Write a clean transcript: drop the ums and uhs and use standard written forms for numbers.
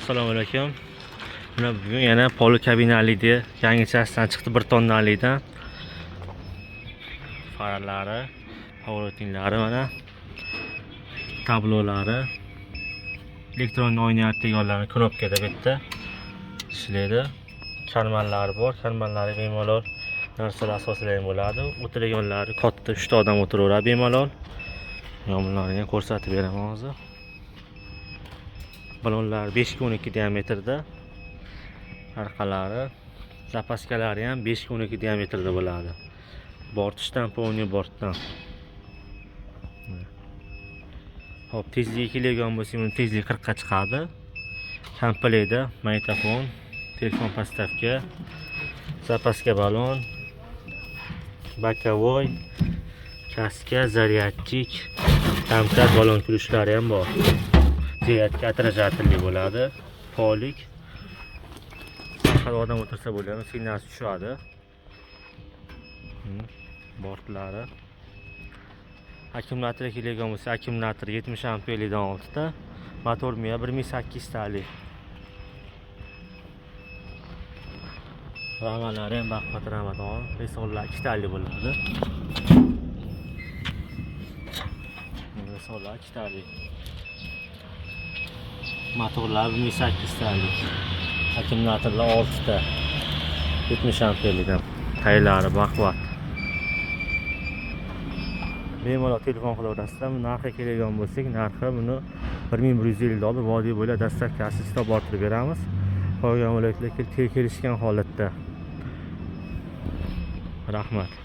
Assalomu alaykum. Mana bugun yana poli kabinalida yangichasidan chiqdi, 1 tonnalidan. Faralari, pоворотниклari mana. Tablolari. Elektron o'ynayotgan yo'llarni knopkada bitta ishlaydi. Karmanlari bor. Karmanlari bemalol narsalar asoslangan bo'ladi. O'tirganlari katta 3 ta odam o'tiraveradi bemalol. Yomlarini ko'rsatib beraman hozir. Balonlar 5x12 diametrda. Arqalari, zapaskalari ham 5x12 diametrda bo'ladi. Bortishdan polniy bortdan. Hop, tezligi kelgan bo'lsa, uni tezligi 40 ga chiqadi. Komplektda magnitofon, telefon postavka, zapaska balon, bokovoy, kaska, zaryadchik, tamkat balon kulishlari ham bor. Zaryadka отражательный bo'ladi. Polik. Odam o'tirsa bo'ladi, signasi tushadi. Bortlari. Akkumulyator kelgan bo'lsa, akkumulyator 70 amperlikdan 6 ta, motor 1800 talik. Ramalari ham baqvat ramadon, resollar 2 talik bo'ladi. Resollar 2 talik. Motorlar 1800 talik. Akkumulyatorlar 6 ta. 70 amperlikdan. Taylari baqvat. Bemalol telefon qilaverasizlar. Narxi kelgan bo'lsak, narxi buni 1150 dollar vodiy bo'ylab dastavkasi chiqib orttirib beramiz. Qolgan viloyatlarga kelishgan holatda. Rahmat.